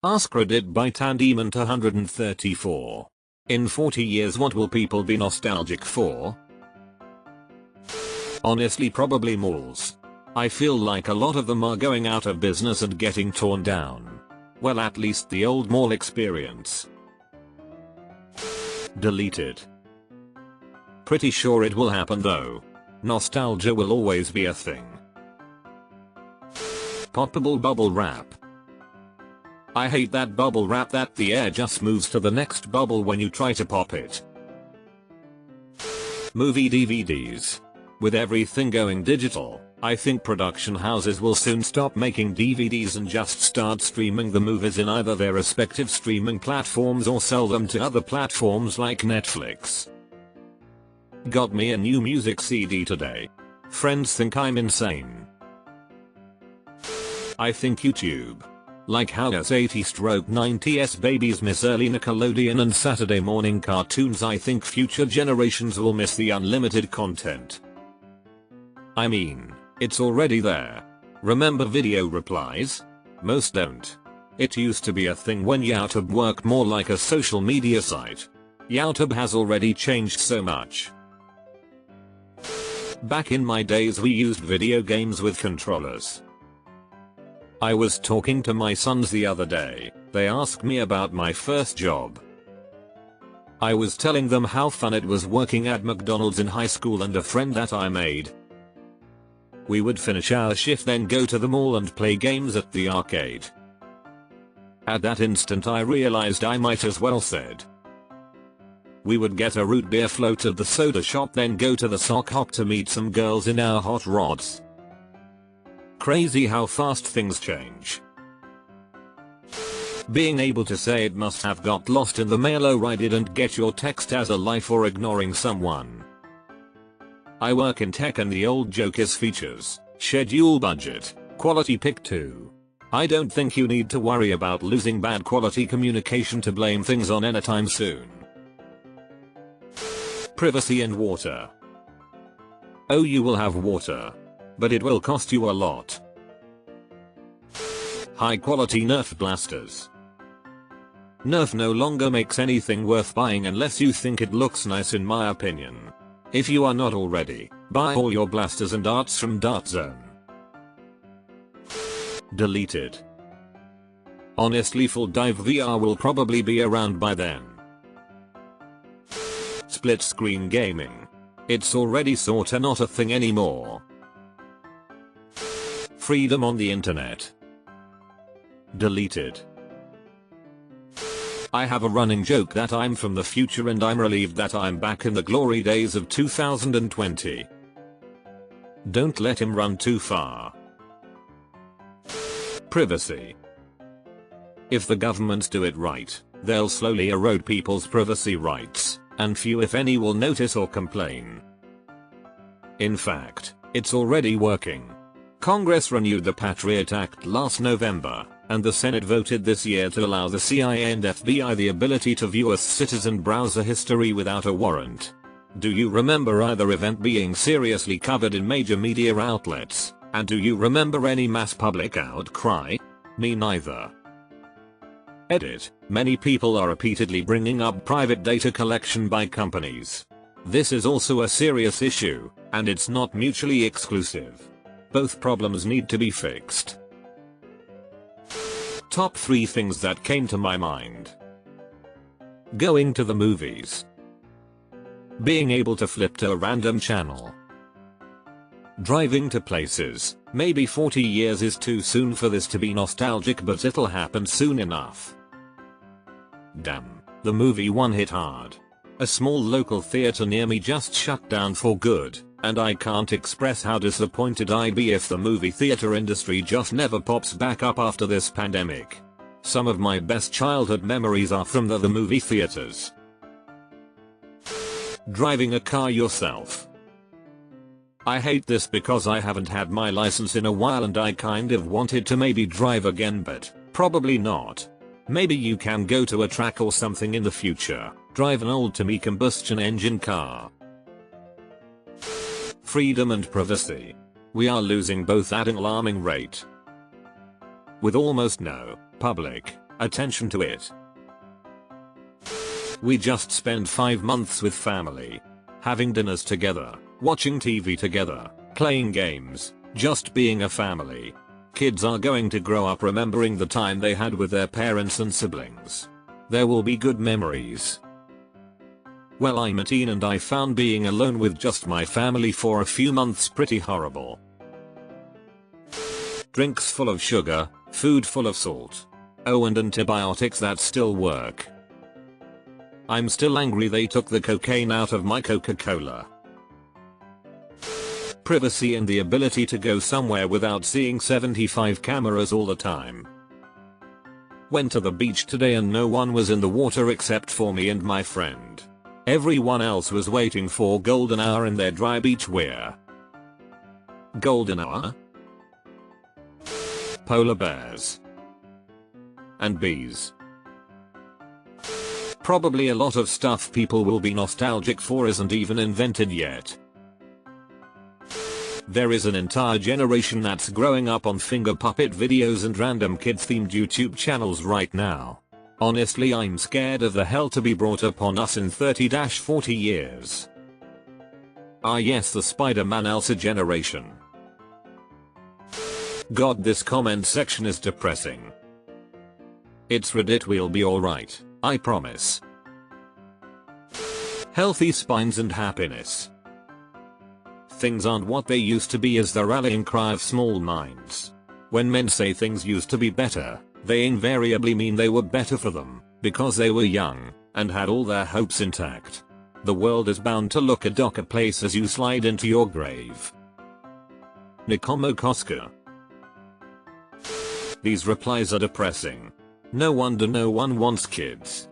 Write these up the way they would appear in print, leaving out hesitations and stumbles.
AskReddit by Tandemon 134. In 40 years what will people be nostalgic for? Honestly probably malls. I feel like a lot of them are going out of business and getting torn down. Well, at least the old mall experience. Deleted. Pretty sure it will happen though. Nostalgia will always be a thing. Poppable bubble wrap. I hate that bubble wrap that the air just moves to the next bubble when you try to pop it. Movie DVDs. With everything going digital, I think production houses will soon stop making DVDs and just start streaming the movies in either their respective streaming platforms or sell them to other platforms like Netflix. Got me a new music CD today. Friends think I'm insane. I think YouTube. Like how us 80s/90s babies miss early Nickelodeon and Saturday morning cartoons, I think future generations will miss the unlimited content. I mean, it's already there. Remember video replies? Most don't. It used to be a thing when YouTube worked more like a social media site. YouTube has already changed so much. Back in my days we used video games with controllers. I was talking to my sons the other day. They asked me about my first job. I was telling them how fun it was working at McDonald's in high school and a friend that I made. We would finish our shift then go to the mall and play games at the arcade. At that instant I realized I might as well said. We would get a root beer float at the soda shop then go to the sock hop to meet some girls in our hot rods. Crazy how fast things change. Being able to say it must have got lost in the mail, oh I didn't get your text as a lie, for ignoring someone. I work in tech and the old joke is features, schedule, budget, quality pick 2. I don't think you need to worry about losing bad quality communication to blame things on anytime soon. Privacy and water. Oh, you will have water. But it will cost you a lot. High quality Nerf blasters. Nerf no longer makes anything worth buying unless you think it looks nice, in my opinion. If you are not already, buy all your blasters and darts from Dart Zone. Deleted. Honestly full dive VR will probably be around by then. Split screen gaming. It's already sorta not a thing anymore. Freedom on the internet. Deleted. I have a running joke that I'm from the future and I'm relieved that I'm back in the glory days of 2020. Don't let him run too far. Privacy. If the governments do it right, they'll slowly erode people's privacy rights, and few if any will notice or complain. In fact, it's already working. Congress renewed the Patriot Act last November, and the Senate voted this year to allow the CIA and FBI the ability to view a citizen browser history without a warrant. Do you remember either event being seriously covered in major media outlets, and do you remember any mass public outcry? Me neither. Edit. Many people are repeatedly bringing up private data collection by companies. This is also a serious issue, and it's not mutually exclusive. Both problems need to be fixed. Top 3 things that came to my mind. Going to the movies. Being able to flip to a random channel. Driving to places. Maybe 40 years is too soon for this to be nostalgic, but it'll happen soon enough. Damn, the movie one hit hard. A small local theater near me just shut down for good, and I can't express how disappointed I'd be if the movie theater industry just never pops back up after this pandemic. Some of my best childhood memories are from the movie theaters. Driving a car yourself. I hate this because I haven't had my license in a while and I kind of wanted to maybe drive again, but probably not. Maybe you can go to a track or something in the future. Drive an old to me combustion engine car. Freedom and privacy. We are losing both at an alarming rate. With almost no public attention to it. We just spend 5 months with family. Having dinners together, watching TV together, playing games, just being a family. Kids are going to grow up remembering the time they had with their parents and siblings. There will be good memories. Well, I'm a teen and I found being alone with just my family for a few months pretty horrible. Drinks full of sugar, food full of salt. Oh, and antibiotics that still work. I'm still angry they took the cocaine out of my Coca-Cola. Privacy and the ability to go somewhere without seeing 75 cameras all the time. Went to the beach today and no one was in the water except for me and my friend. Everyone else was waiting for golden hour in their dry beach wear. Golden hour? Polar bears. And bees. Probably a lot of stuff people will be nostalgic for isn't even invented yet. There is an entire generation that's growing up on finger puppet videos and random kids themed YouTube channels right now. Honestly, I'm scared of the hell to be brought upon us in 30-40 years. Ah yes, the Spider-Man Elsa generation. God, this comment section is depressing. It's Reddit, we'll be alright, I promise. Healthy spines and happiness. Things aren't what they used to be is the rallying cry of small minds. When men say things used to be better, they invariably mean they were better for them, because they were young, and had all their hopes intact. The world is bound to look a darker place as you slide into your grave. Nikomo Koska. These replies are depressing. No wonder no one wants kids.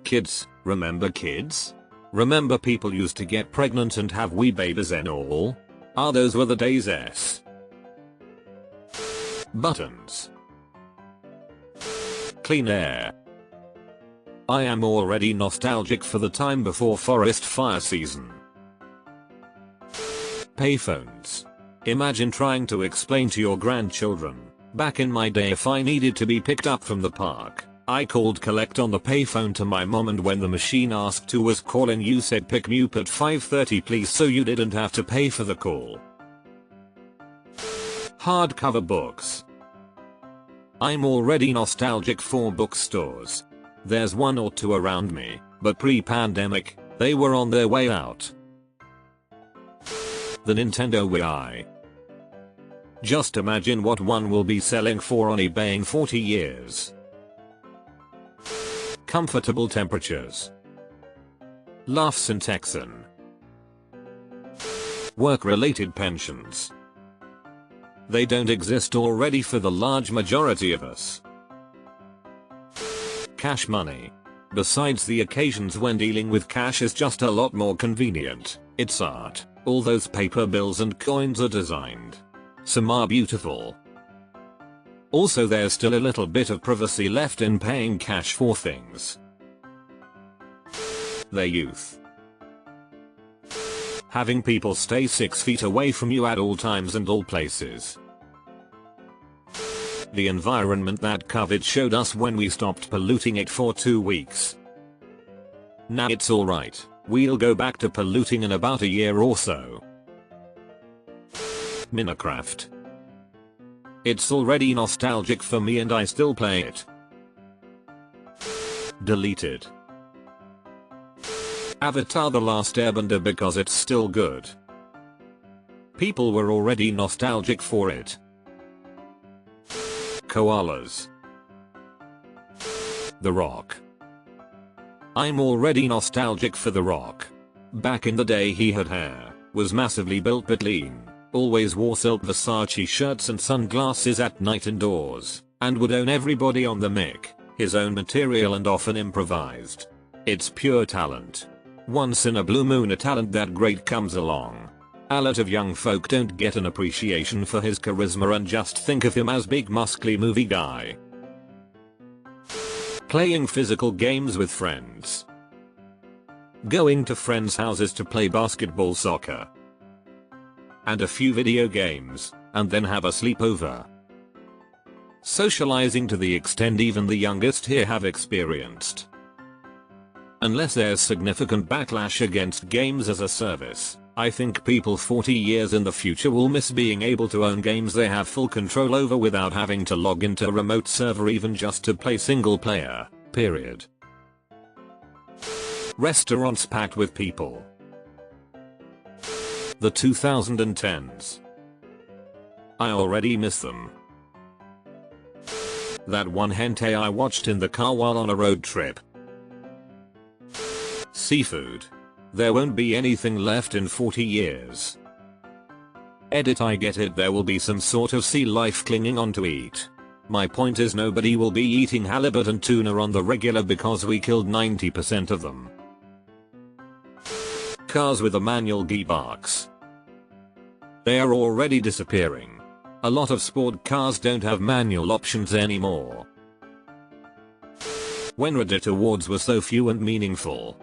Kids, remember kids? Remember people used to get pregnant and have wee babies and all? Ah, those were the days. Buttons. Clean air. I am already nostalgic for the time before forest fire season. Payphones. Imagine trying to explain to your grandchildren. Back in my day, if I needed to be picked up from the park, I called collect on the payphone to my mom, and when the machine asked who was calling, you said pick me up at 5:30 please, so you didn't have to pay for the call. Hardcover books. I'm already nostalgic for bookstores. There's one or two around me, but pre-pandemic, they were on their way out. The Nintendo Wii. Just imagine what one will be selling for on eBay in 40 years. Comfortable temperatures. Laughs in Texan. Work-related pensions. They don't exist already for the large majority of us. Cash money. Besides the occasions when dealing with cash is just a lot more convenient, it's art. All those paper bills and coins are designed. Some are beautiful. Also, there's still a little bit of privacy left in paying cash for things. Their youth. Having people stay 6 feet away from you at all times and all places. The environment that COVID showed us when we stopped polluting it for 2 weeks. Now it's alright, we'll go back to polluting in about a year or so. Minecraft. It's already nostalgic for me and I still play it. Deleted. Avatar: The Last Airbender because it's still good. People were already nostalgic for it. Koalas. The Rock. I'm already nostalgic for The Rock. Back in the day he had hair, was massively built but lean, always wore silk Versace shirts and sunglasses at night indoors, and would own everybody on the mic, his own material and often improvised. It's pure talent. Once in a blue moon a talent that great comes along. A lot of young folk don't get an appreciation for his charisma and just think of him as big muscly movie guy. Playing physical games with friends. Going to friends' houses to play basketball, soccer, and a few video games, and then have a sleepover. Socializing to the extent even the youngest here have experienced. Unless there's significant backlash against games as a service, I think people 40 years in the future will miss being able to own games they have full control over without having to log into a remote server even just to play single player, period. Restaurants packed with people. The 2010s. I already miss them. That one hentai I watched in the car while on a road trip. Seafood. There won't be anything left in 40 years. Edit, I get it, there will be some sort of sea life clinging on to eat. My point is nobody will be eating halibut and tuna on the regular because we killed 90% of them. Cars with a manual gearbox. They are already disappearing. A lot of sport cars don't have manual options anymore. When Reddit awards were so few and meaningful,